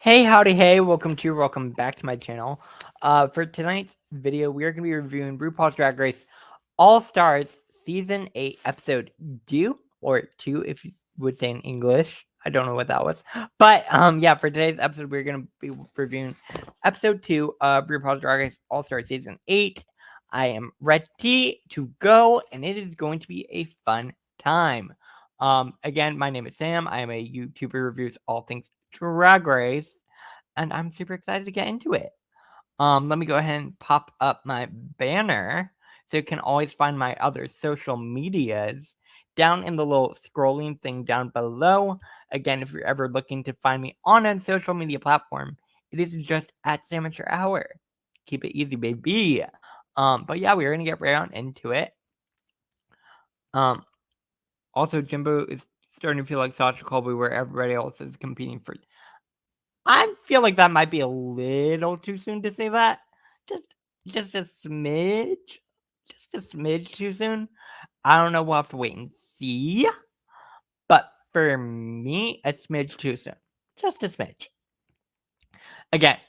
Hey, howdy, hey, welcome back to my channel. For tonight's video, we are going to be reviewing RuPaul's Drag Race All Stars Season 8, Episode 2, or 2 if you would say in English. I don't know what that was. But, yeah, for today's episode, we're going to be reviewing Episode 2 of RuPaul's Drag Race All Stars Season 8. I am ready to go, and it is going to be a fun time. Again, my name is Sam. I am a YouTuber who reviews all things Drag Race, and I'm super excited to get into it. Let me go ahead and pop up my banner so you can always find my other social medias down in the little scrolling thing down below. Again, if you're ever looking to find me on a social media platform, it is just at Amateur Hour. Keep it easy, baby. But yeah, we're gonna get right on into it. Also, Jimbo is starting to feel like Sasha Colby, where everybody else is competing for. I feel like that might be a little too soon to say that. Just a smidge. Just a smidge too soon. I don't know. We'll have to wait and see. But for me, a smidge too soon. Just a smidge. Again,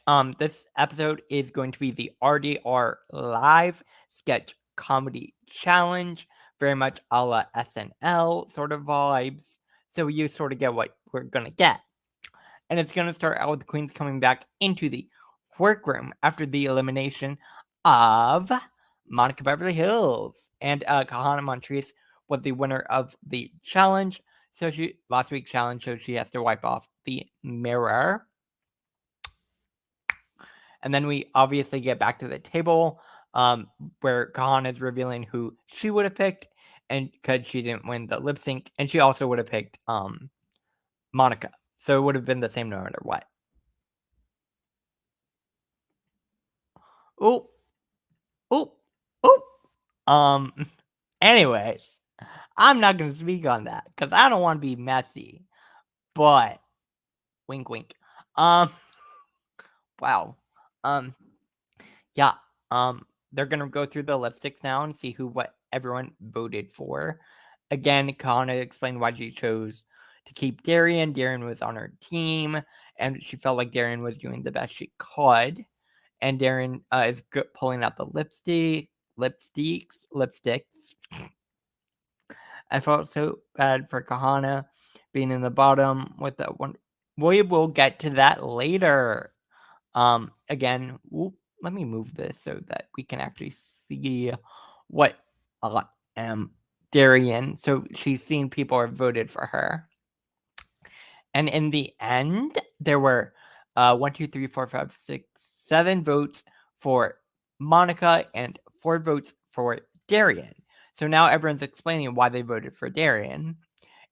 this episode is going to be the RDR Live Sketch Comedy Challenge. Very much a la SNL sort of vibes. So you sort of get what we're gonna get. And it's going to start out with the queens coming back into the workroom after the elimination of Monica Beverly Hills. And Kahana Montrese was the winner of the challenge. So last week's challenge, so she has to wipe off the mirror. And then we obviously get back to the table where Kahana is revealing who she would have picked, and because she didn't win the lip sync, and she also would have picked Monica. So it would have been the same no matter what. Oh, oh, oh. Anyways, I'm not gonna speak on that because I don't want to be messy. But wink, wink. Wow. Yeah. They're gonna go through the lipsticks now and see what everyone voted for. Again, Kana explained why she chose to keep Darian. Darian was on her team, and she felt like Darian was doing the best she could. And Darian is pulling out the lipsticks. I felt so bad for Kahana being in the bottom with that one. We will get to that later. Again, let me move this so that we can actually see what Darian. So she's seen people have voted for her. And in the end, there were 1, 2, 3, 4, 5, 6, 7 votes for Monica and 4 votes for Darian. So now everyone's explaining why they voted for Darian.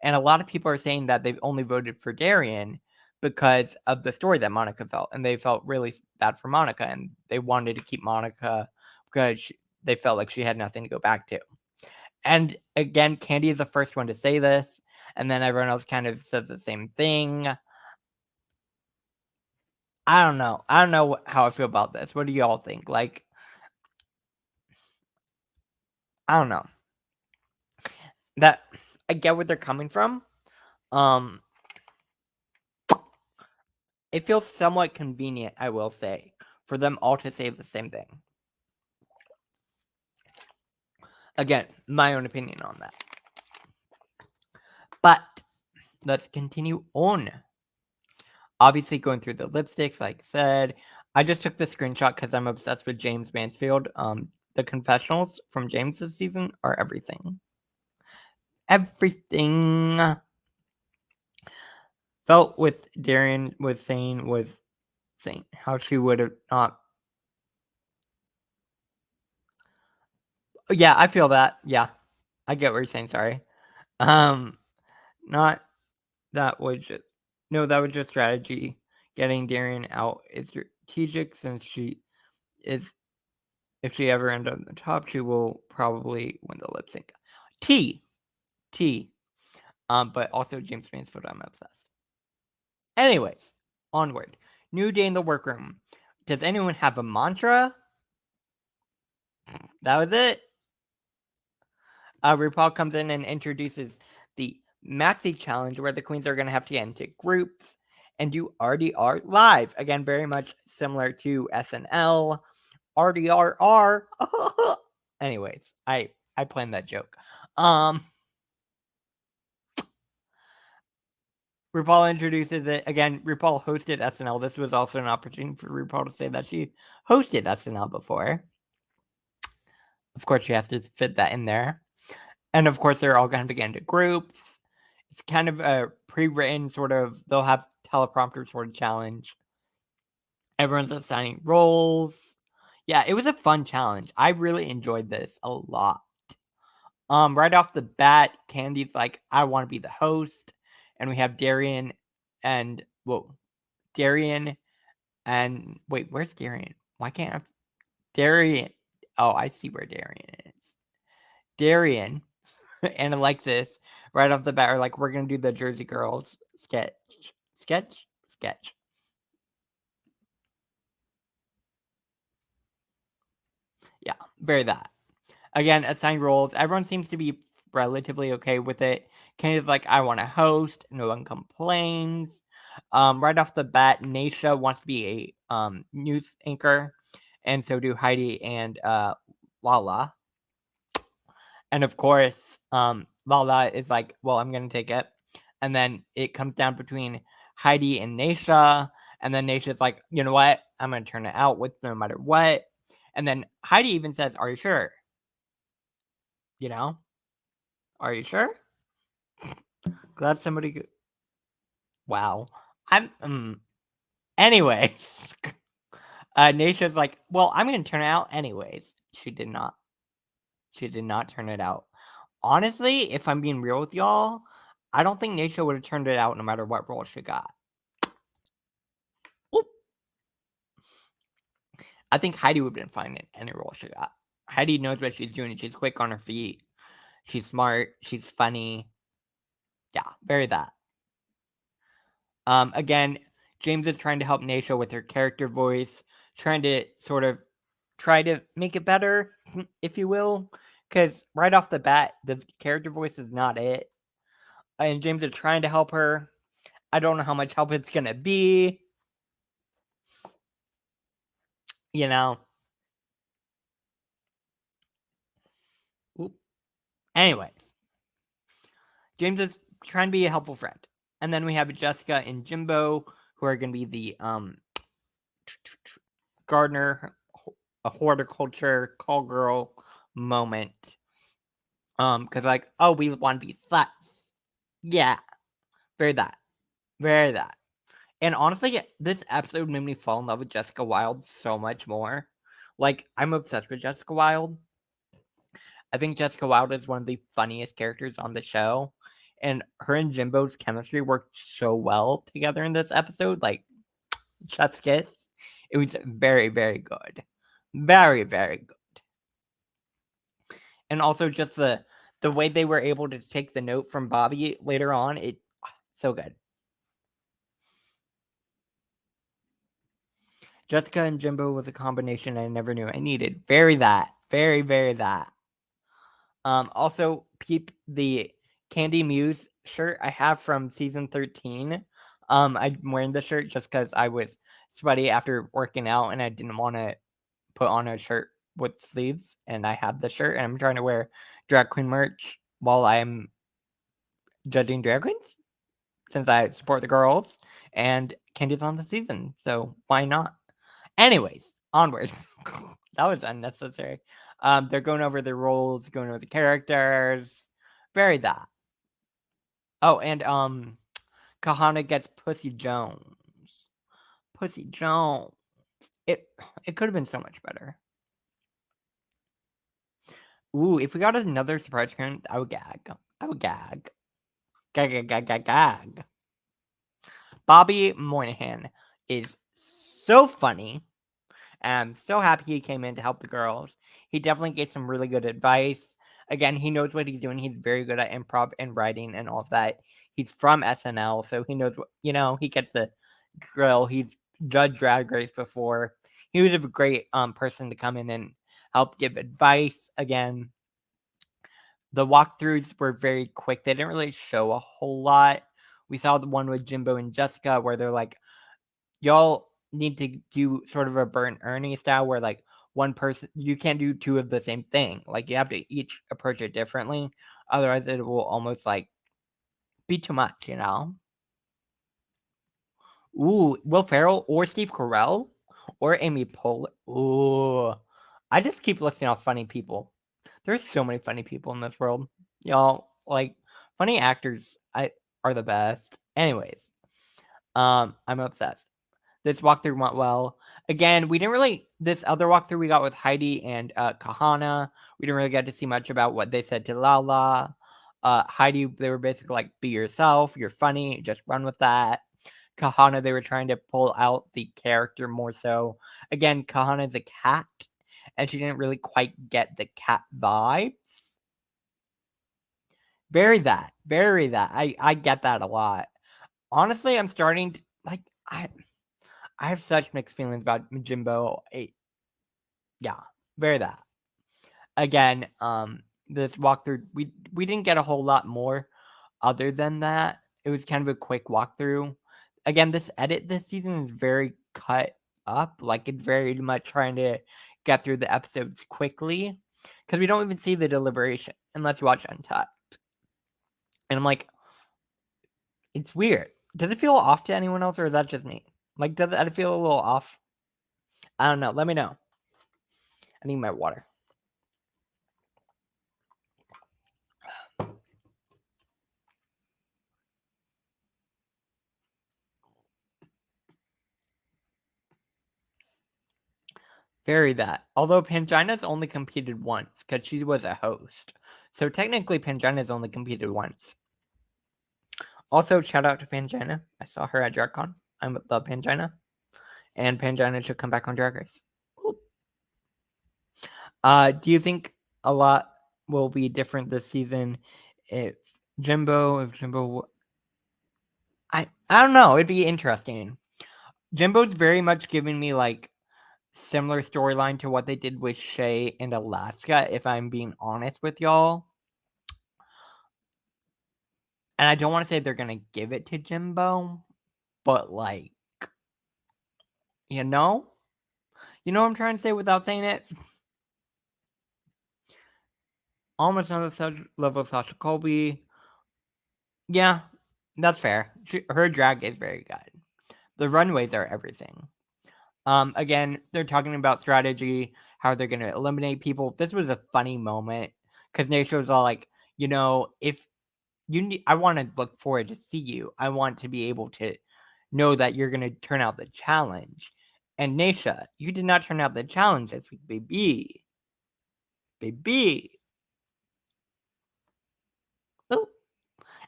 And a lot of people are saying that they've only voted for Darian because of the story that Monica felt. And they felt really bad for Monica. And they wanted to keep Monica because they felt like she had nothing to go back to. And again, Candy is the first one to say this. And then everyone else kind of says the same thing. I don't know. I don't know how I feel about this. What do y'all think? Like, I don't know. That I get where they're coming from. It feels somewhat convenient, I will say, for them all to say the same thing. Again, my own opinion on that. But let's continue on. Obviously, going through the lipsticks, like I said, I just took the screenshot because I'm obsessed with James Mansfield. The confessionals from James this season are everything. Everything. Felt with Darian was saying how she would have not. Yeah, I feel that. Yeah, I get what you're saying. Sorry. Not that was just that was just strategy. Getting Darian out is strategic since she is. If she ever ends up on the top, she will probably win the lip sync. T. But also James Mansfield, I'm obsessed. Anyways, onward. New day in the workroom. Does anyone have a mantra? That was it. RuPaul comes in and introduces the Maxi challenge, where the queens are going to have to get into groups and do RDR live. Again, very much similar to SNL. RDRR. Anyways, I planned that joke. RuPaul introduces it. Again, RuPaul hosted SNL. This was also an opportunity for RuPaul to say that she hosted SNL before. Of course, she has to fit that in there. And of course, they're all going to begin into groups. It's kind of a pre-written sort of, they'll have teleprompter sort of challenge. Everyone's assigning roles. Yeah, it was a fun challenge. I really enjoyed this a lot. Right off the bat, Candy's like, I want to be the host. And we have Darian and, Darian and, wait, where's Darian? Why can't I? Darian. Oh, I see where Darian is. Darian and Alexis, right off the bat, are like, we're going to do the Jersey Girls sketch. Yeah, very that. Again, assigned roles. Everyone seems to be relatively okay with it. Candy's like, I want to host. No one complains. Right off the bat, Naisha wants to be a news anchor, and so do Heidi and Lala. And of course, Lala is like, well, I'm going to take it. And then it comes down between Heidi and Naisha. And then Naisha's like, you know what? I'm going to turn it out with no matter what. And then Heidi even says, are you sure? You know? Are you sure? Glad somebody. Wow. Anyways. Naisha's like, well, I'm going to turn it out anyways. She did not. She did not turn it out. Honestly, if I'm being real with y'all, I don't think Naisha would have turned it out no matter what role she got. Oop. I think Heidi would have been fine in any role she got. Heidi knows what she's doing. She's quick on her feet. She's smart. She's funny. Yeah, very that. Again, James is trying to help Naisha with her character voice, trying to sort of try to make it better, if you will. Because right off the bat, the character voice is not it. And James is trying to help her. I don't know how much help it's going to be. You know. Oop. Anyways. James is trying to be a helpful friend. And then we have Jessica and Jimbo, who are going to be the gardener, a horticulture call girl moment. Because like, oh, we want to be sluts. Yeah, very that. Very that. And honestly, this episode made me fall in love with Jessica Wilde so much more. Like, I'm obsessed with Jessica Wilde. I think Jessica Wilde is one of the funniest characters on the show. And her and Jimbo's chemistry worked so well together in this episode. Like, chef's kiss. It was very, very good. Very, very good. And also just the way they were able to take the note from Bobby later on, so good. Jessica and Jimbo was a combination I never knew I needed. Very that. Very, very that. Also, peep the Candy Muse shirt I have from season 13. I'm wearing the shirt just because I was sweaty after working out and I didn't want to put on a shirt with sleeves. And I have the shirt and I'm trying to wear drag queen merch while I'm judging drag queens since I support the girls and Candy's on the season. So why not? Anyways, onward. That was unnecessary. They're going over the roles, going over the characters. Very that. Oh, and Kahana gets Pussy Jones. Pussy Jones. It could have been so much better. Ooh, if we got another surprise turn, I would gag. I would gag. Gag, gag, gag, gag, gag. Bobby Moynihan is so funny. And I'm so happy he came in to help the girls. He definitely gave some really good advice. Again, he knows what he's doing. He's very good at improv and writing and all of that. He's from SNL, so he knows what, he gets the drill. He's judged Drag Race before. He was a great person to come in and help give advice. Again, the walkthroughs were very quick. They didn't really show a whole lot, We saw the one with Jimbo and Jessica where they're like, y'all need to do sort of a Bert and Ernie style where like one person, you can't do two of the same thing. Like you have to each approach it differently. Otherwise it will almost like be too much, you know? Ooh, Will Ferrell or Steve Carell or Amy Poehler. Ooh, I just keep listing off funny people. There's so many funny people in this world, y'all. Like funny actors, are the best. Anyways, I'm obsessed. This walkthrough went well. Again, we didn't really. This other walkthrough we got with Heidi and Kahana. We didn't really get to see much about what they said to Lala. Heidi, they were basically like, "Be yourself. You're funny. Just run with that." Kahana, they were trying to pull out the character more so. Again, Kahana's a cat, and she didn't really quite get the cat vibes. Very that. I get that a lot. Honestly, I'm starting to like I have such mixed feelings about Jimbo. Yeah, very that. Again, this walkthrough we didn't get a whole lot more other than that. It was kind of a quick walkthrough. Again, this edit this season is very cut up. Like it's very much trying to get through the episodes quickly because we don't even see the deliberation unless you watch Untitled. And I'm like, it's weird. Does it feel off to anyone else, or is that just me? Like, does it feel a little off? I don't know. Let me know. I need my water. Very that. Although Pangina's only competed once because she was a host. So technically, Pangina's only competed once. Also, shout out to Pangina. I saw her at DragCon. I love Pangina. And Pangina should come back on Drag Race. Do you think a lot will be different this season if Jimbo, I don't know. It'd be interesting. Jimbo's very much giving me like similar storyline to what they did with Shay and Alaska, if I'm being honest with y'all. And I don't want to say they're gonna give it to Jimbo, but like, you know what I'm trying to say without saying it. Almost another level Sasha Colby. Yeah, that's fair. Her drag is very good. The runways are everything. Again, they're talking about strategy, how they're gonna eliminate people. This was a funny moment because Naysha was all like, if you need, I want to look forward to see you. I want to be able to know that you're gonna turn out the challenge. And Naysha, you did not turn out the challenge this week, baby. Baby. Oh.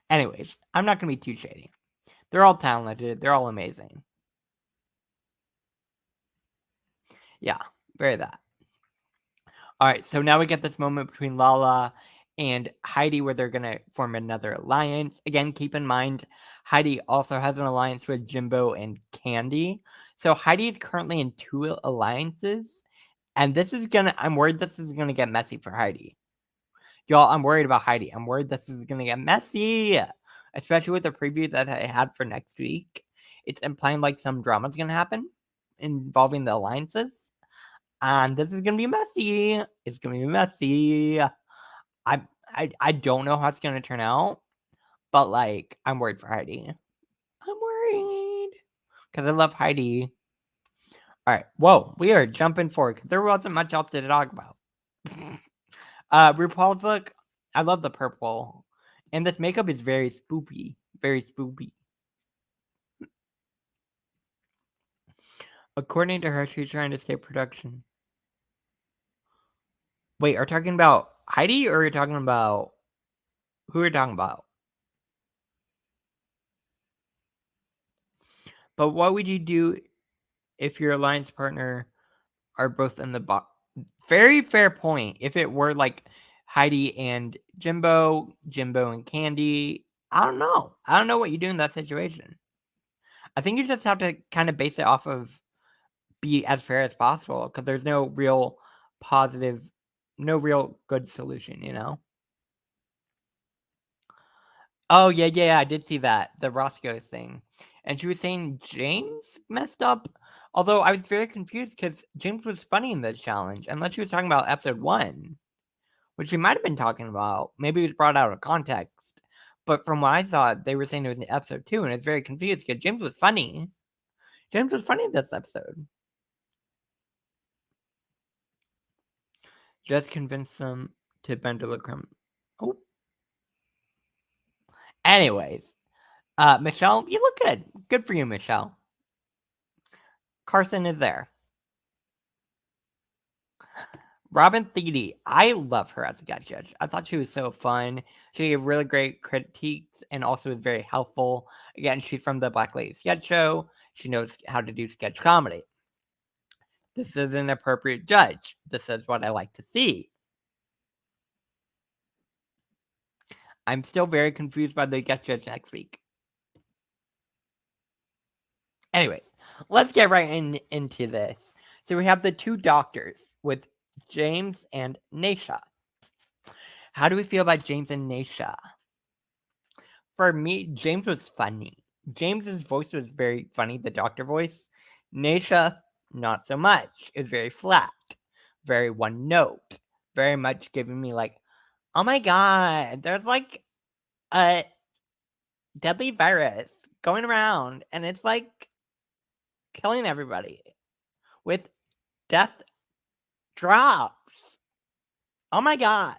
Anyways, I'm not gonna be too shady. They're all talented. They're all amazing. Yeah, very that. All right, so now we get this moment between Lala and Heidi where they're going to form another alliance. Again, keep in mind, Heidi also has an alliance with Jimbo and Candy. So Heidi is currently in 2 alliances. And I'm worried this is going to get messy for Heidi. Y'all, I'm worried about Heidi. I'm worried this is going to get messy. Especially with the preview that I had for next week. It's implying like some drama's going to happen involving the alliances. And this is gonna be messy. It's gonna be messy. I don't know how it's gonna turn out, but like I'm worried for Heidi. I'm worried because I love Heidi. All right, whoa, we are jumping forward because there wasn't much else to talk about. RuPaul's look, I love the purple, and this makeup is very spoopy, very spoopy. According to her, she's trying to escape production. Wait, are you talking about Heidi or are you talking about who are you talking about? But what would you do if your alliance partner are both in the box? Very fair point. If it were like Heidi and Jimbo and Candy, I don't know. I don't know what you do in that situation. I think you just have to kind of base it off of be as fair as possible because there's no real positive, no real good solution, Oh, yeah, I did see that. The Roscoe's thing. And she was saying James messed up. Although I was very confused because James was funny in this challenge, unless she was talking about episode 1, which she might have been talking about. Maybe it was brought out of context. But from what I saw, they were saying it was in episode 2, and I was very confused because James was funny. James was funny in this episode. Just convince them to bend to the crumb. Oh. Anyways, Michelle, you look good. Good for you, Michelle. Carson is there. Robin Thede, I love her as a guest judge. I thought she was so fun. She gave really great critiques and also was very helpful. Again, she's from the Black Lady Sketch Show. She knows how to do sketch comedy. This is an appropriate judge. This is what I like to see. I'm still very confused by the guest judge next week. Anyways, let's get right into this. So we have the two doctors with James and Naisha. How do we feel about James and Naisha? For me, James was funny. James's voice was very funny, the doctor voice. Naisha, not so much. It was very flat, very one note, very much giving me like, oh my god, there's like a deadly virus going around and it's like killing everybody with death drops. Oh my god.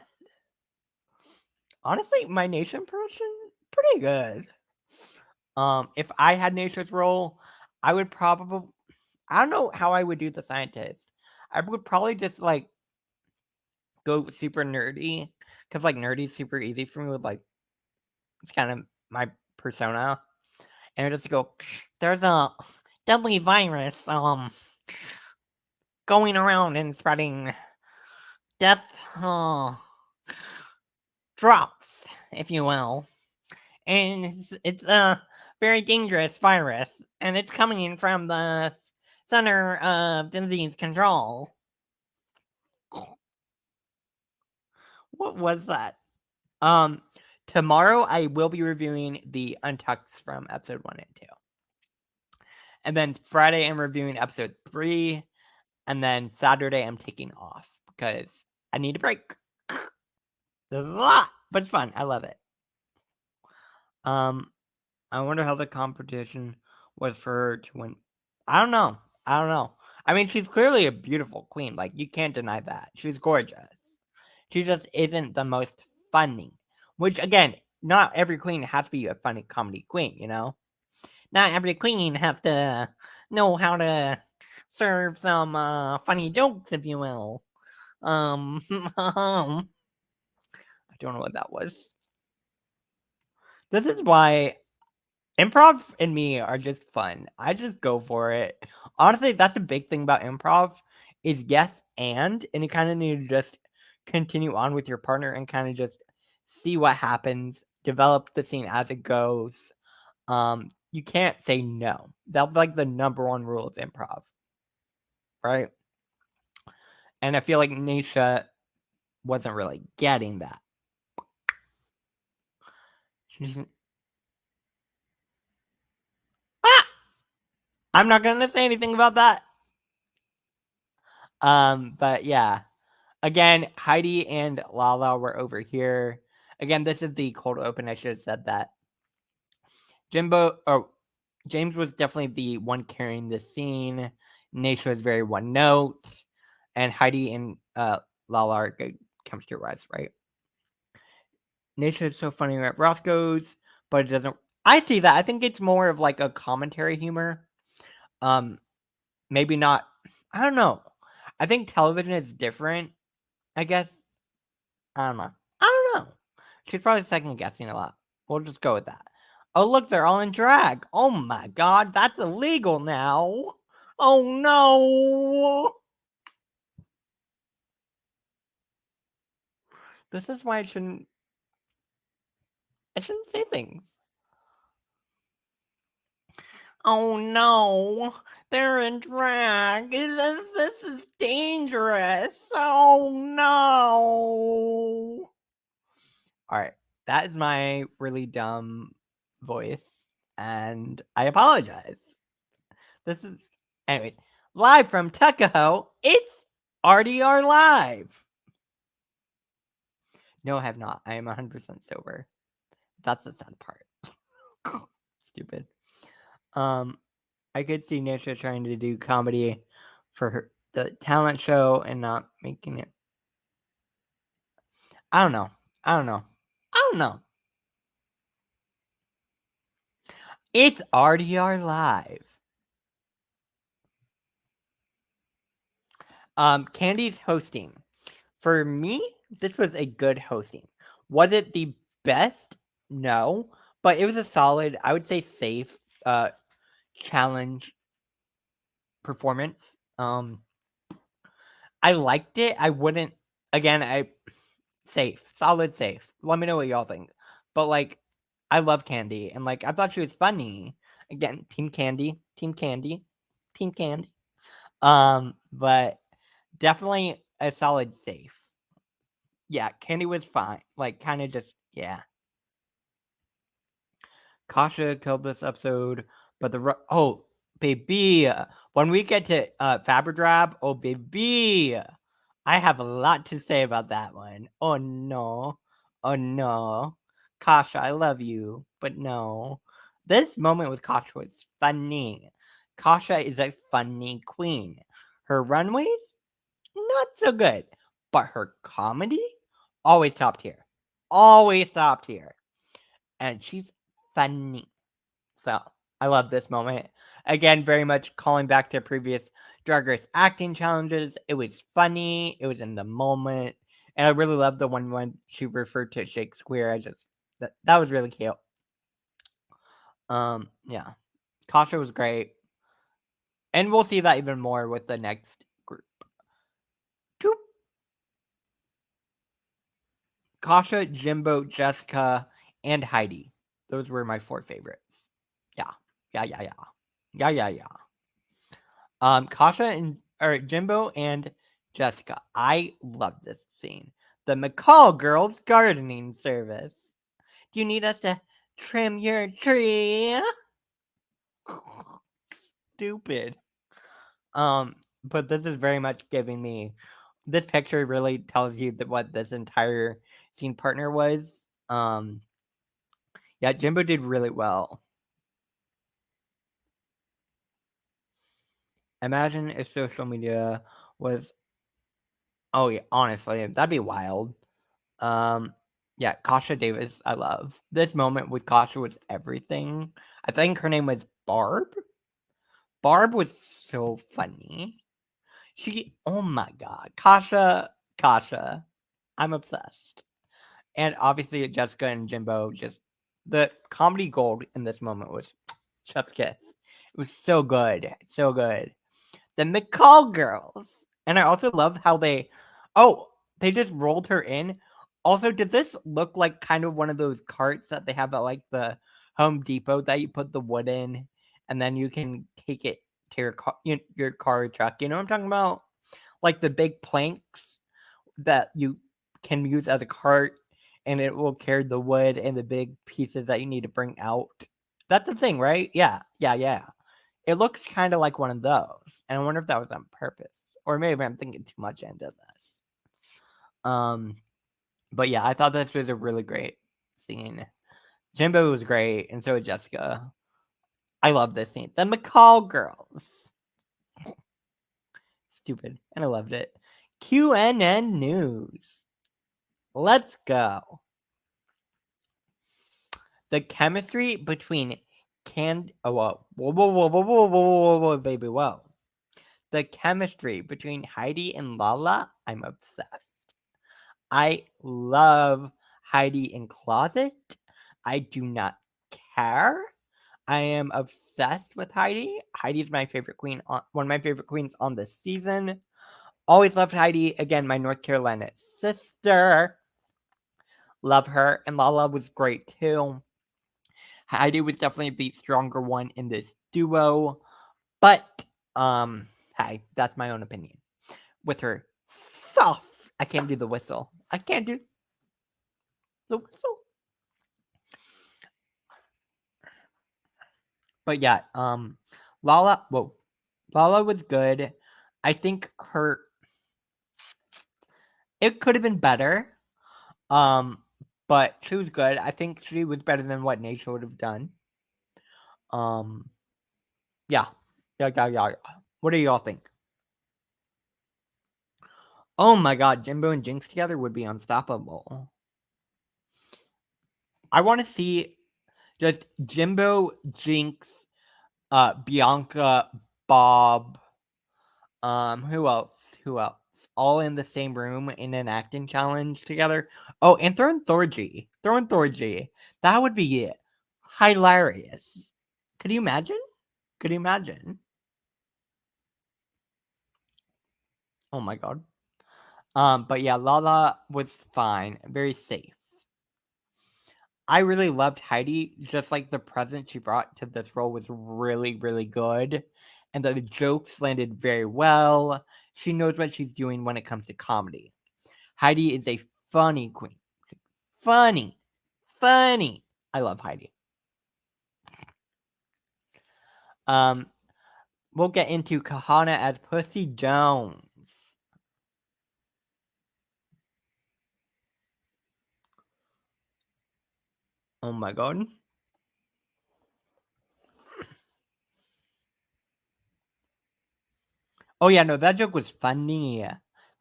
Honestly, my Naisha impression, pretty good. If I had Naisha's role, I would probably, I don't know how I would do the scientist. I would probably just like go super nerdy, because like nerdy is super easy for me with like, it's kind of my persona. And I just go, there's a deadly virus going around and spreading death drops, if you will. And it's a very dangerous virus, and it's coming in from the Center of Disease Control. What was that? Tomorrow I will be reviewing the Untucked from episode 1 and 2. And then Friday I'm reviewing episode 3. And then Saturday I'm taking off because I need a break. There's a lot, but it's fun. I love it. I wonder how the competition was for her to win. I don't know. I mean, she's clearly a beautiful queen. Like, you can't deny that. She's gorgeous. She just isn't the most funny. Which, again, not every queen has to be a funny comedy queen, you know? Not every queen has to know how to serve some funny jokes, if you will. I don't know what that was. This is why improv and me are just fun. I just go for it. Honestly, that's a big thing about improv is yes and you kind of need to just continue on with your partner and kind of just see what happens, develop the scene as it goes. You can't say no. That's like the number one rule of improv, right? And I feel like Nisha wasn't really getting that. I'm not gonna say anything about that. But yeah. Again, Heidi and Lala were over here. Again, this is the cold open. I should have said that. James was definitely the one carrying the scene. Naisha was very one note. And Heidi and Lala are good chemistry wise, right? Naisha is so funny at Roscoe's, but it doesn't. I see that. I think it's more of like a commentary humor. Maybe not. I don't know. I think television is different. I guess. I don't know. I don't know. She's probably second guessing a lot. We'll just go with that. Oh, look, they're all in drag. Oh my god, that's illegal now. Oh no. This is why I shouldn't say things. Oh no, they're in drag. This is dangerous. Oh no. All right. that is my really dumb voice, and I apologize. This is, anyways, live from Tuckahoe. It's RDR Live. No, I have not. I am 100% sober. That's the sad part. Stupid. I could see Nisha trying to do comedy for the talent show and not making it. I don't know. I don't know. I don't know. It's RDR Live. Candy's hosting. For me, this was a good hosting. Was it the best? No, but it was a solid, I would say safe challenge performance. I liked it. I wouldn't again, safe, solid safe. Let me know what y'all think. But like I love Candy and like I thought she was funny. Again, Team Candy, Team Candy, Team Candy. But definitely a solid safe. Yeah, Candy was fine. Like kind of just yeah. Kasha killed this episode, but oh baby, when we get to Faberdrab, oh baby, I have a lot to say about that one. Oh no, oh no, Kasha, I love you, but no, this moment with Kasha was funny. Kasha is a funny queen. Her runways, not so good, but her comedy, always top tier, always top tier, and she's funny. So I love this moment. Again, very much calling back to previous Drag Race acting challenges. It was funny. It was in the moment. And I really love the one when she referred to Shakespeare. That was really cute. Yeah. Kasha was great. And we'll see that even more with the next group. Toop. Kasha, Jimbo, Jessica, and Heidi. Those were my 4 favorites. Yeah. Yeah, yeah, yeah. Yeah, yeah, yeah. Kasha and or Jimbo and Jessica. I love this scene. The McCall girls gardening service. Do you need us to trim your tree? Stupid. But this is very much giving me. This picture really tells you that what this entire scene partner was. Yeah, Jimbo did really well. Imagine if social media was. Oh yeah, honestly, that'd be wild. Yeah, Kasha Davis, I love. This moment with Kasha was everything. I think her name was Barb. Barb was so funny. Oh my god, Kasha, I'm obsessed. And obviously Jessica and Jimbo, just the comedy gold in this moment was chef's kiss. It was so good, so good. The McCall girls. And I also love how they just rolled her in. Also, did this look like kind of one of those carts that they have at like the Home Depot that you put the wood in and then you can take it to your car or truck? You know what I'm talking about? Like the big planks that you can use as a cart and it will carry the wood and the big pieces that you need to bring out. That's the thing, right? Yeah, yeah, yeah. It looks kind of like one of those, and I wonder if that was on purpose, or maybe I'm thinking too much into this. But yeah, I thought this was a really great scene. Jimbo was great, and so was Jessica. I love this scene. The McCall girls, stupid, and I loved it. QNN news. Let's go. The chemistry between whoa, baby, whoa. The chemistry between Heidi and Lala, I'm obsessed. I love Heidi in Closet. I do not care. I am obsessed with Heidi. Heidi's my favorite queen, one of my favorite queens on this season. Always loved Heidi. Again, my North Carolina sister. Love her. And Lala was great too. Heidi was definitely the stronger one in this duo. But, hey, that's my own opinion. With her soft, I can't do the whistle. I can't do the whistle. But yeah, Lala was good. I think it could have been better. But she was good. I think she was better than what Nature would have done. Um, yeah. Yeah. What do y'all think? Oh my god, Jimbo and Jinx together would be unstoppable. I want to see just Jimbo, Jinx, Bianca, Bob, who else? Who else? All in the same room in an acting challenge together. Oh, and throw in Thorgy. Throw in Thorgy. That would be hilarious. Could you imagine? Could you imagine? Oh my god. But yeah, Lala was fine, very safe. I really loved Heidi. Just like the present she brought to this role was really, really good. And the jokes landed very well. She knows what she's doing when it comes to comedy. Heidi is a funny queen. Funny. Funny. I love Heidi. We'll get into Kahana as Pussy Jones. Oh my god. Oh yeah, no, that joke was funny.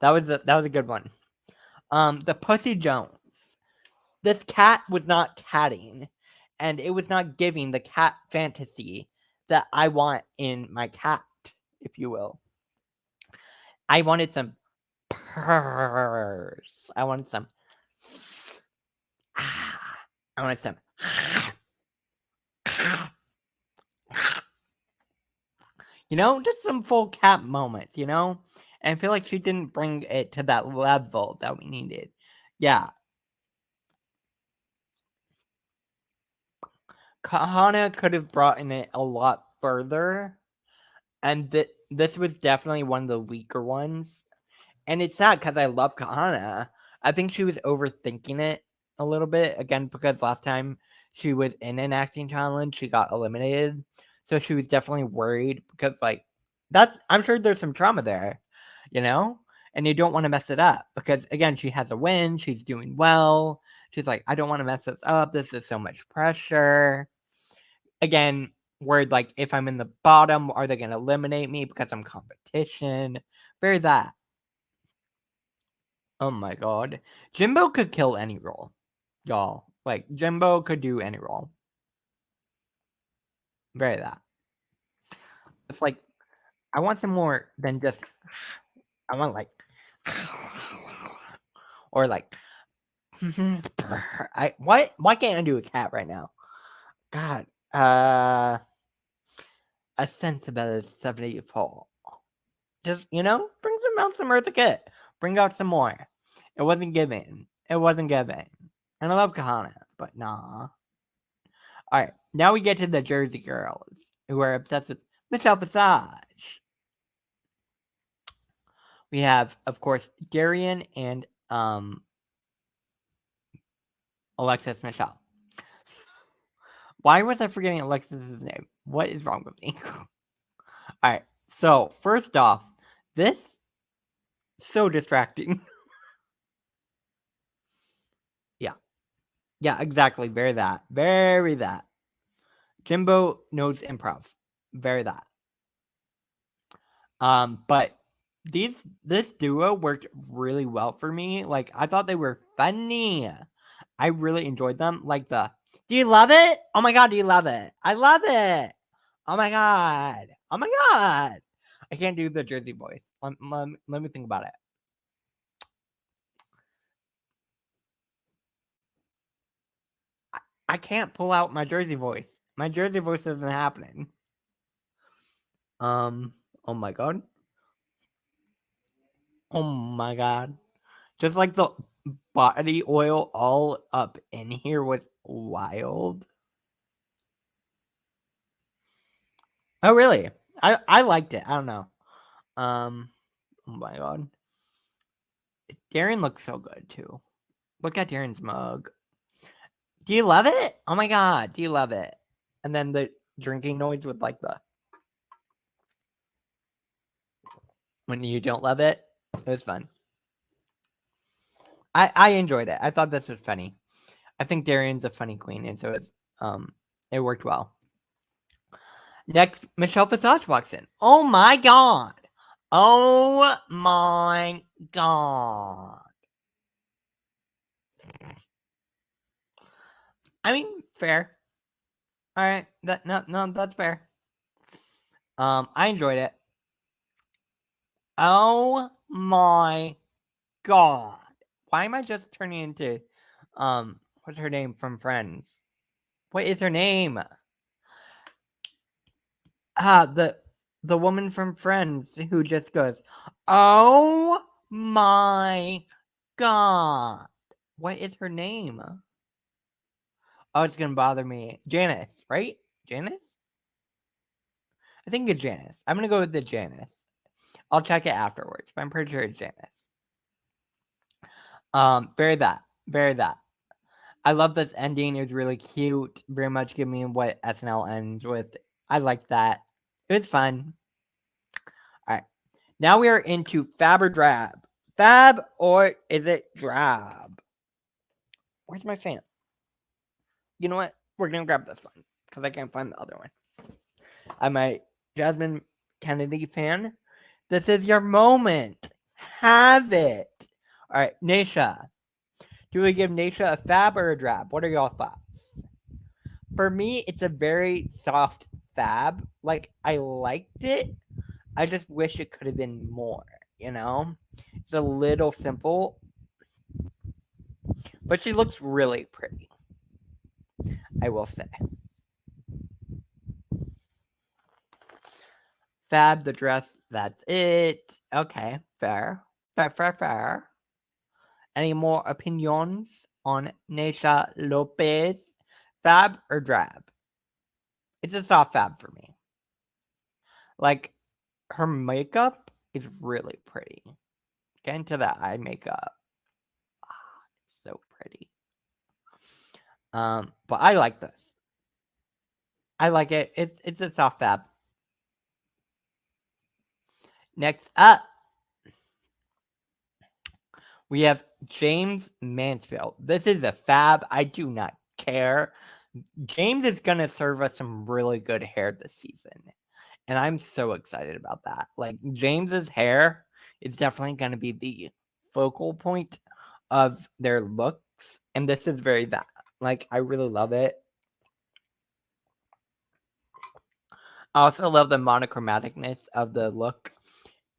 That was a good one. The Pussy Jones. This cat was not catting, and it was not giving the cat fantasy that I want in my cat, if you will. I wanted some purrs. I wanted some. I wanted some. Just some full cat moments, And I feel like she didn't bring it to that level that we needed. Yeah. Kahana could have brought in it a lot further. And this was definitely one of the weaker ones. And it's sad because I love Kahana. I think she was overthinking it a little bit. Again, because last time she was in an acting challenge, she got eliminated. So she was definitely worried because, I'm sure there's some trauma there, And you don't want to mess it up because, again, she has a win. She's doing well. She's like, I don't want to mess this up. This is so much pressure. Again, worried like, if I'm in the bottom, are they going to eliminate me because I'm competition? Very that. Oh my god. Jimbo could kill any role, y'all. Like, Jimbo could do any role. Very that. It's like, I want some more than just, I want like, or like, why can't I do a cat right now? God, a sensibility fall. Just, bring some Eartha Kitt. Bring out some more. It wasn't given. It wasn't given. And I love Kahana, but nah. Alright, now we get to the Jersey girls, who are obsessed with Michelle Visage. We have, of course, Darian and Alexis Michelle. Why was I forgetting Alexis's name? What is wrong with me? Alright, so first off, this so distracting. Yeah, exactly. Very that. Very that. Jimbo knows improv. Very that. But this duo worked really well for me. Like, I thought they were funny. I really enjoyed them. Like do you love it? Oh my god, do you love it? I love it. Oh my god. Oh my god. I can't do the Jersey voice. Let me think about it. I can't pull out my Jersey voice. My Jersey voice isn't happening. Oh my god. Oh my god. Just like the body oil all up in here was wild. Oh really? I liked it. I don't know. Oh my god. Darren looks so good too. Look at Darren's mug. Do you love it? Oh my god, do you love it? And then drinking noise with like the when you don't love it. It was fun. I enjoyed it. I thought this was funny. I think Darian's a funny queen, and so it worked well. Next, Michelle Visage walks in. Oh my god! Oh my god! I mean, fair. All right, that's fair. I enjoyed it. Oh my god! Why am I just turning into, what's her name from Friends? What is her name? The woman from Friends who just goes, "Oh my god!" What is her name? Oh, it's gonna bother me. Janice, right? Janice? I think it's Janice. I'm gonna go with the Janice. I'll check it afterwards, but I'm pretty sure it's Janice. Very that. I love this ending. It was really cute. Very much giving me what SNL ends with. I liked that. It was fun. All right. Now we are into Fab or Drab. Fab or is it Drab? Where's my fan? You know what? We're going to grab this one because I can't find the other one. I'm a Jasmine Kennedy fan. This is your moment. Have it. All right, Naisha. Do we give Naisha a Fab or a Drab? What are y'all thoughts? For me, it's a very soft Fab. Like, I liked it. I just wish it could have been more, you know? It's a little simple. But she looks really pretty, I will say. Fab, the dress, that's it. Okay, fair. Fair. Any more opinions on Naisha Lopez? Fab or Drab? It's a soft Fab for me. Like, her makeup is really pretty. Get into that eye makeup. It's so pretty. But I like this. I like it. It's a soft Fab. Next up, we have James Mansfield. This is a Fab. I do not care. James is going to serve us some really good hair this season. And I'm so excited about that. Like, James's hair is definitely going to be the focal point of their looks. And this is very that. Like, I really love it. I also love the monochromaticness of the look.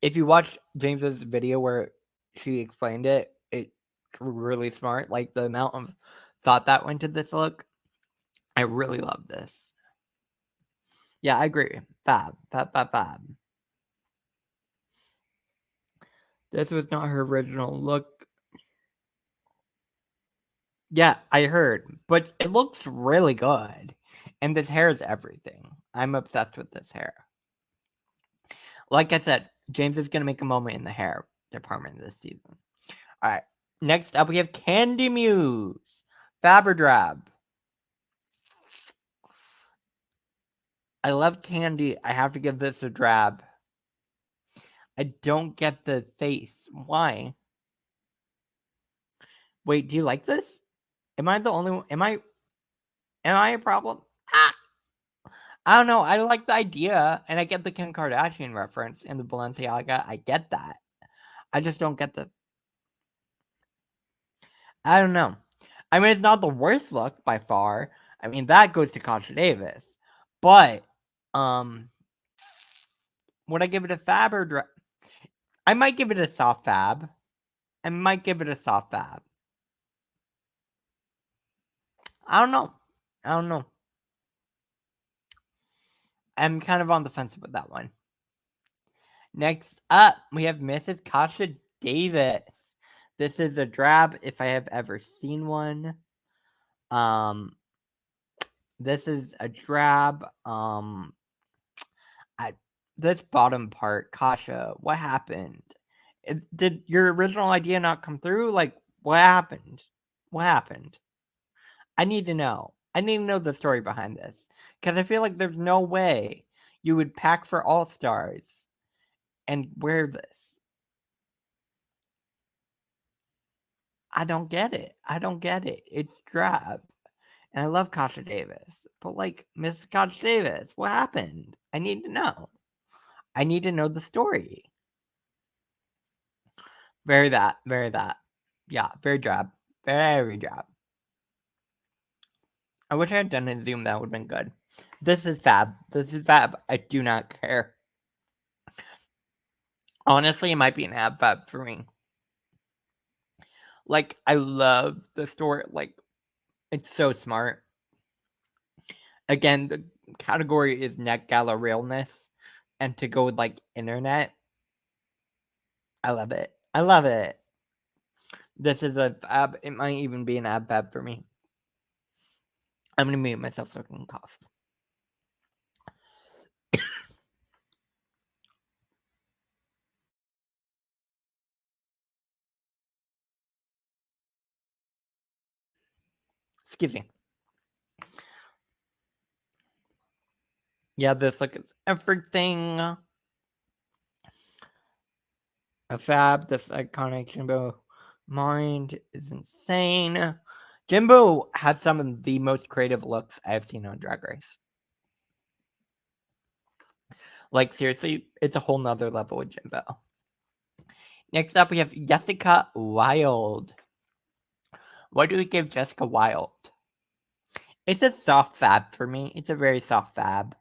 If you watch James's video where she explained it, it's really smart. Like, the amount of thought that went into this look. I really love this. Yeah, I agree. Fab. This was not her original look. Yeah, I heard. But it looks really good. And this hair is everything. I'm obsessed with this hair. Like I said, James is going to make a moment in the hair department this season. All right. Next up, we have Candy Muse. Fab or Drab? I love Candy. I have to give this a Drab. I don't get the face. Why? Wait, do you like this? Am I the only one? Am I a problem? I don't know. I like the idea, and I get the Kim Kardashian reference in the Balenciaga. I get that. I just don't get the. I don't know. I mean, it's not the worst look by far. I mean, that goes to Kasha Davis. But, would I give it a Fab or I might give it a soft Fab. I don't know. I'm kind of on the fence with that one. Next up, we have Mrs. Kasha Davis. This is a Drab if I have ever seen one. This is a Drab. This bottom part, Kasha, what happened? Did your original idea not come through? Like, what happened? I need to know. I need to know the story behind this. Because I feel like there's no way you would pack for All Stars and wear this. I don't get it. I don't get it. It's drab. And I love Kasha Davis. But like, Miss Kasha Davis, what happened? I need to know. I need to know the story. Very that. Very that. Yeah, very drab. Very drab. I wish I had done a zoom. That would have been good. This is fab. This is fab. I do not care. Honestly, it might be an ab fab for me. Like, I love the story. Like, it's so smart. Again, the category is neck gala realness. And to go with, like, internet, I love it. I love it. This is a fab. It might even be an ab fab for me. I'm going to mute myself so I can cough. Excuse me. Yeah, this like everything. A fab, this iconic Jimbo mind is insane. Jimbo has some of the most creative looks I've seen on Drag Race. Like, seriously, it's a whole nother level with Jimbo. Next up, we have Jessica Wilde. What do we give Jessica Wilde? It's a soft fab for me. It's a very soft fab.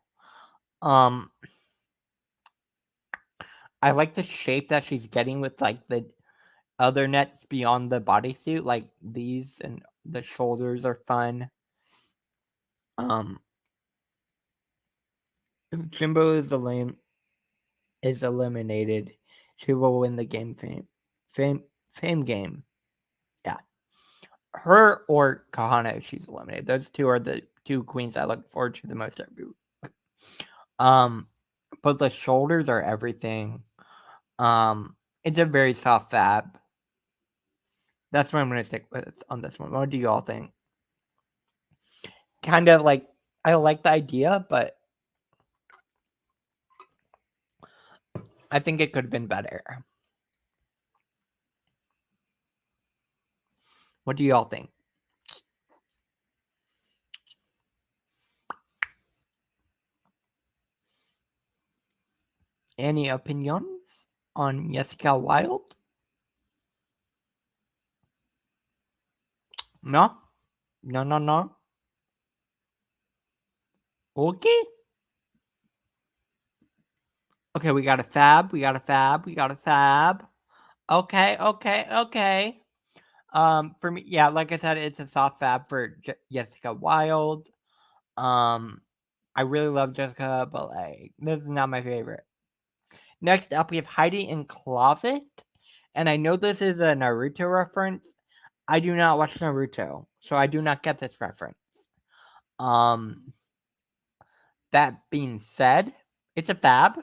I like the shape that she's getting with like the other nets beyond the bodysuit, like these, and the shoulders are fun. If Jimbo is eliminated, she will win the game fame game. Yeah. Her or Kahana if she's eliminated. Those two are the two queens I look forward to the most every week. But the shoulders are everything. It's a very soft fab. That's what I'm gonna stick with on this one. What do you all think? Kind of like, I like the idea, but I think it could have been better. What do you all think? Any opinions on Jessica Wilde? No? No. Okay. Okay, we got a fab. Okay. For me, yeah, like I said, it's a soft fab for Jessica Wilde. I really love Jessica, but like, this is not my favorite. Next up, we have Heidi in Closet. And I know this is a Naruto reference. I do not watch Naruto, so I do not get this reference. That being said, it's a fab.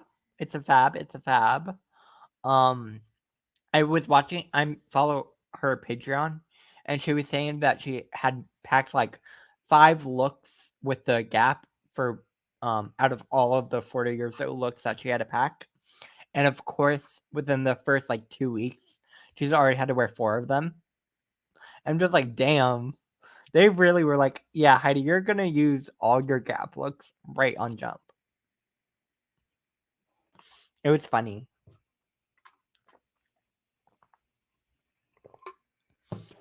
I was watching, I follow her Patreon, and she was saying that she had packed like 5 looks with the Gap for out of all of the 40 or so looks that she had to pack. And of course, within the first like 2 weeks, she's already had to wear 4 of them. I'm just like, damn. They really were like, yeah, Heidi, you're gonna use all your Gap looks right on jump. It was funny.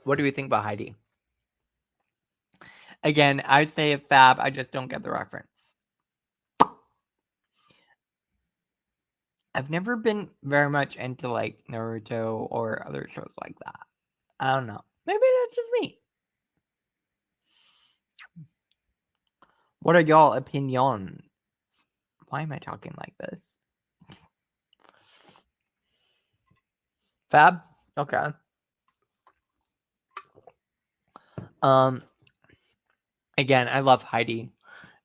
What do we think about Heidi? Again, I'd say a fab. I just don't get the reference. I've never been very much into like Naruto or other shows like that. I don't know. Maybe that's just me. What are y'all opinions? Why am I talking like this? Fab? Okay. Again, I love Heidi,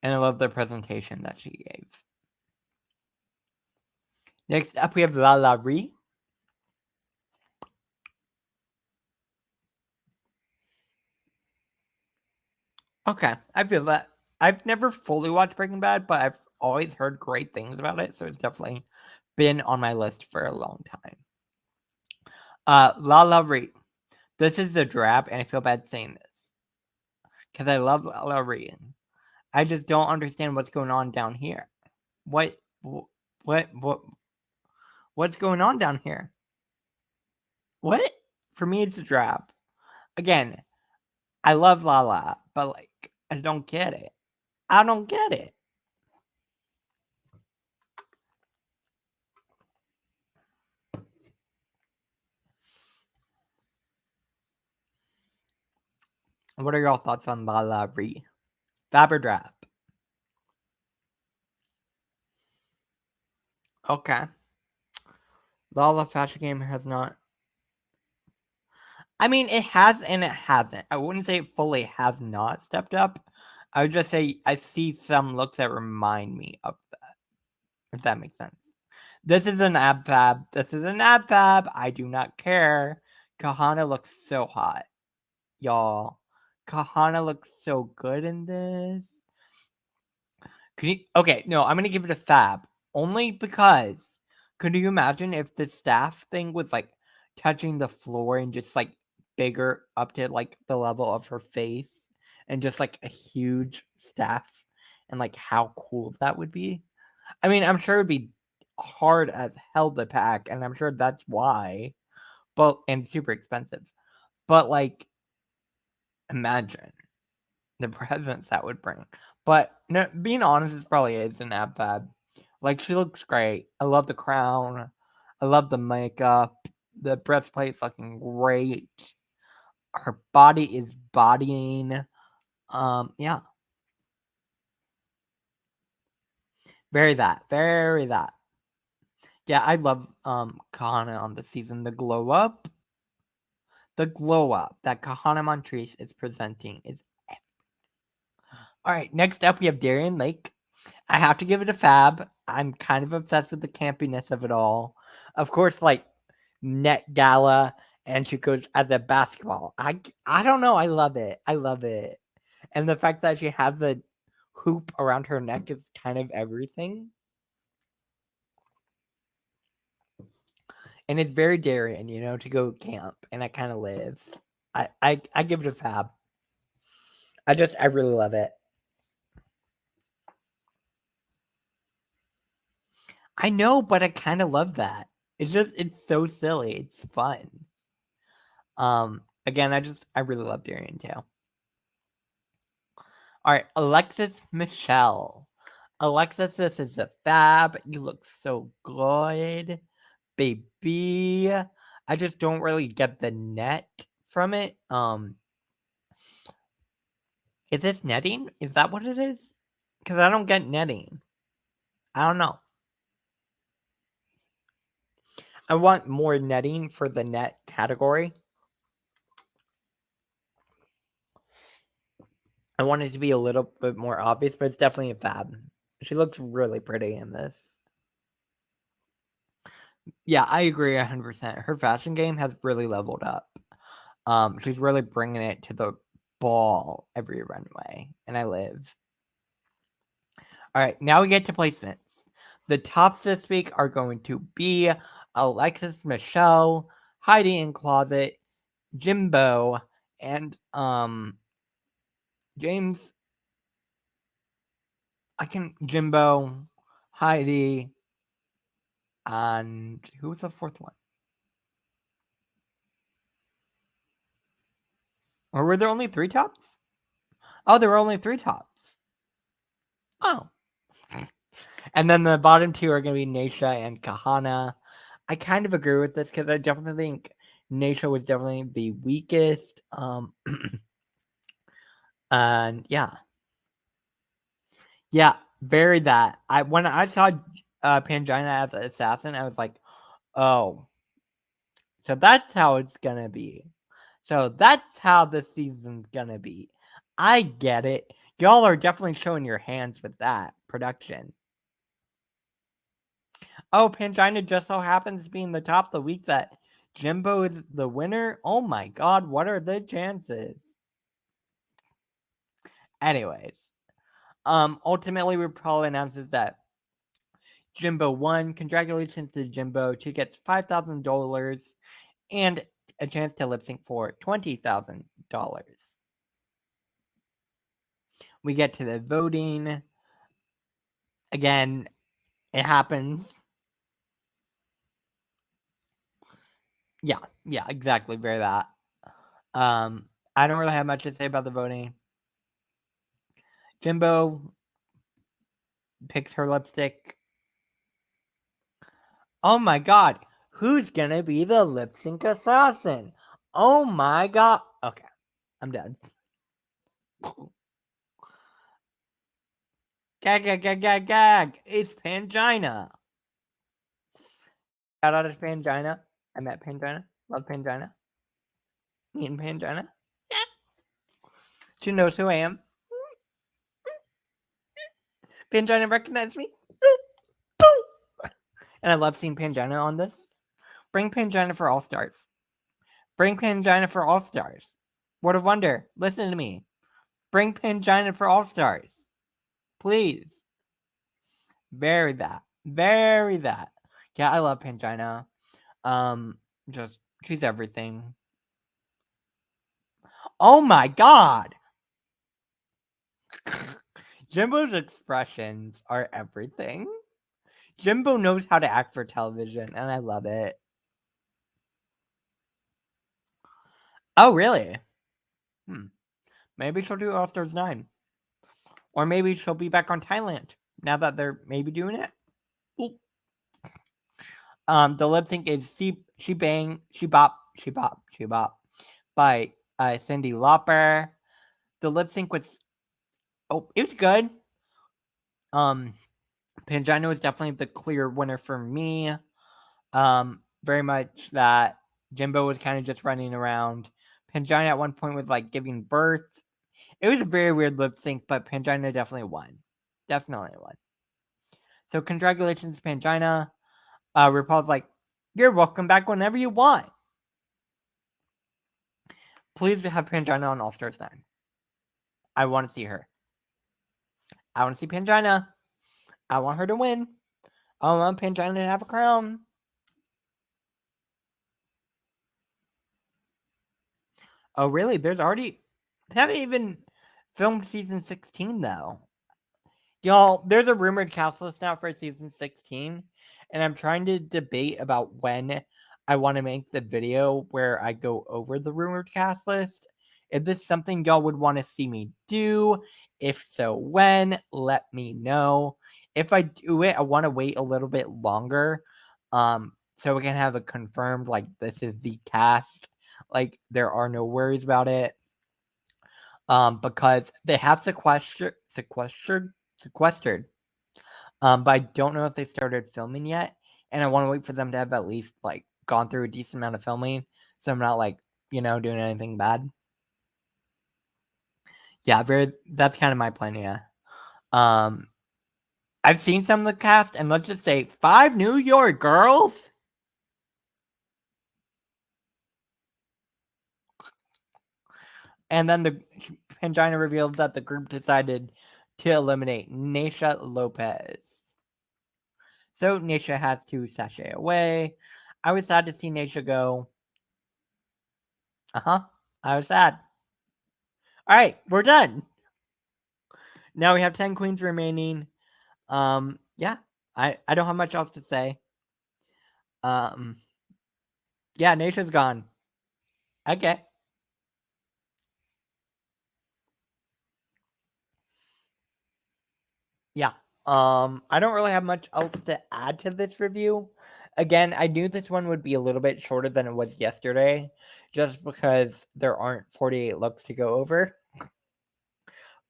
and I love the presentation that she gave. Next up, we have La La Ree. Okay, I feel that. I've never fully watched Breaking Bad, but I've always heard great things about it, so it's definitely been on my list for a long time. La La Ree. This is a drab, and I feel bad saying this because I love La La Ree. I just don't understand what's going on down here. What, what, what's going on down here? What? For me, it's a drab. Again, I love Lala, but like, I don't get it. I don't get it. What are your thoughts on Lala Ree? Fab or drab? Okay. Lala Fashion Game has not. I mean, it has and it hasn't. I wouldn't say it fully has not stepped up. I would just say I see some looks that remind me of that, if that makes sense. This is an ab fab. This is an ab fab. I do not care. Kahana looks so hot, y'all. Kahana looks so good in this. Can you? Okay, no, I'm gonna give it a fab only because. Could you imagine if the staff thing was like touching the floor and just like bigger up to like the level of her face and just like a huge staff and like how cool that would be? I mean, I'm sure it'd be hard as hell to pack, and I'm sure that's why, but and super expensive. But like, imagine the presents that would bring. But no, being honest, it probably is an ab fab. Like, she looks great. I love the crown. I love the makeup. The breastplate's looking great. Her body is bodying. Yeah. Very that. Very that. Yeah, I love Kahana on the season. The glow up. The glow up that Kahana Montrese is presenting is. All right, next up we have Darien Lake. I have to give it a fab. I'm kind of obsessed with the campiness of it all. Of course, like net gala, and she goes as a basketball. I don't know. I love it. I love it, and the fact that she has the hoop around her neck is kind of everything, and it's very Darien, to go camp, and I kind of live. I give it a fab. I really love it. I know, but I kind of love that. It's so silly. It's fun. Again, I really love Darien too. All right, Alexis Michelle. Alexis, this is a fab. You look so good, baby. I just don't really get the net from it. Is this netting? Is that what it is? Because I don't get netting. I don't know. I want more netting for the net category. I want it to be a little bit more obvious, but it's definitely a fab. She looks really pretty in this. Yeah, I agree 100%. Her fashion game has really leveled up. She's really bringing it to the ball every runway, and I live. All right, now we get to placements. The tops this week are going to be Alexis Michelle, Heidi in Closet, Jimbo, and James. Jimbo, Heidi, and who was the fourth one? Or were there only 3 tops? Oh, there were only 3 tops. Oh. And then the bottom 2 are going to be Naysha and Kahana. I kind of agree with this because I definitely think Naysha was definitely the weakest. And yeah. Yeah, very that. When I saw Pangina as an assassin, I was like, oh. So that's how it's going to be. So that's how the season's going to be. I get it. Y'all are definitely showing your hands with that production. Oh, Pangina just so happens to be in the top the week that Jimbo is the winner. Oh my god, what are the chances? Anyways, ultimately, RuPaul announces that Jimbo won. Congratulations to Jimbo. She gets $5,000 and a chance to lip sync for $20,000. We get to the voting. Again, it happens. Yeah, exactly. Very that. I don't really have much to say about the voting. Jimbo picks her lipstick. Oh my god, who's gonna be the lip sync assassin? Oh my god. Okay, I'm done. Gag. It's Pangina. Shout out to Pangina. I met Pangina. Love Pangina. Me and Pangina. She knows who I am. Pangina recognized me. And I love seeing Pangina on this. Bring Pangina for All Stars. Bring Pangina for All Stars. What a wonder. Listen to me. Bring Pangina for All Stars. Please. Very that. Yeah, I love Pangina. Just she's everything. Oh my god! Jimbo's expressions are everything. Jimbo knows how to act for television, and I love it. Oh, really? Maybe she'll do All Stars 9. Or maybe she'll be back on Thailand now that they're maybe doing it. Ooh. The lip sync is She Bang, She Bop by Cyndi Lauper. The lip sync was it was good. Pangina was definitely the clear winner for me. Very much that Jimbo was kind of just running around. Pangina at one point was like giving birth. It was a very weird lip sync, but Pangina definitely won. So congratulations, Pangina. RuPaul's like, you're welcome back whenever you want. Please have Pangina on All Stars 9. I want to see her. I want to see Pangina. I want her to win. I want Pangina to have a crown. Oh, really? They haven't even filmed season 16, though. Y'all, there's a rumored cast list now for season 16, and I'm trying to debate about when I want to make the video where I go over the rumored cast list. Is this something y'all would want to see me do? If so, when? Let me know. If I do it, I want to wait a little bit longer, so we can have it confirmed, like, this is the cast. Like, there are no worries about it. Because they have sequestered. But I don't know if they started filming yet, and I want to wait for them to have at least like gone through a decent amount of filming, so I'm not like doing anything bad. Yeah, that's kind of my plan. Yeah. I've seen some of the cast, and let's just say 5 New York girls. And then the Pangina revealed that the group decided to eliminate Naysha Lopez. So Naysha has to sashay away. I was sad to see Naysha go. I was sad. All right, we're done. Now we have 10 queens remaining. Yeah, I don't have much else to say. Yeah, Naysha's gone. Okay. Yeah. I don't really have much else to add to this review. Again, I knew this one would be a little bit shorter than it was yesterday, just because there aren't 48 looks to go over.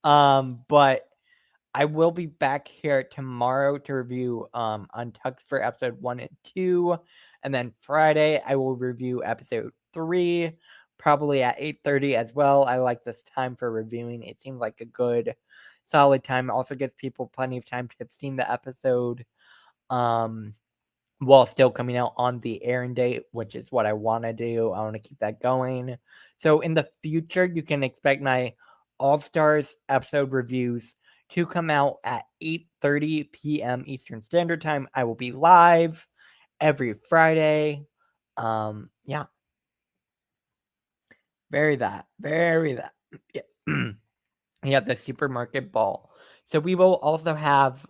But I will be back here tomorrow to review Untucked for episode 1 and 2. And then Friday, I will review episode 3, probably at 8:30 as well. I like this time for reviewing. It seems like a good, solid time. It also gives people plenty of time to have seen the episode while still coming out on the airing date, which is what I want to do. I want to keep that going. So in the future, you can expect my All Stars episode reviews to come out at 8:30 p.m. Eastern Standard Time. I will be live every Friday. Yeah. Very that. Yeah. Yeah, the supermarket ball. So we will also have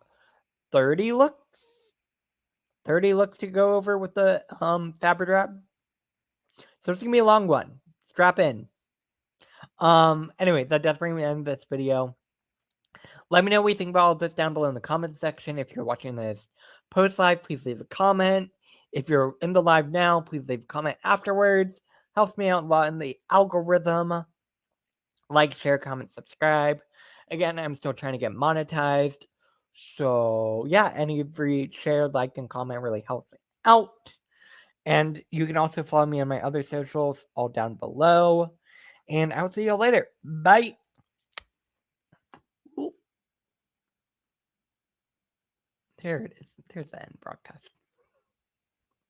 30 looks. 30 looks to go over with the fabric wrap. So it's gonna be a long one. Strap in. Anyway, that does bring me to the end of this video. Let me know what you think about all this down below in the comments section. If you're watching this post live, please leave a comment. If you're in the live now, please leave a comment afterwards. Helps me out a lot in the algorithm. Like, share, comment, subscribe. Again, I'm still trying to get monetized. So yeah, any free share, like, and comment really helps me out. And you can also follow me on my other socials, all down below. And I'll see you later. Bye. Ooh. There it is. There's the end broadcast.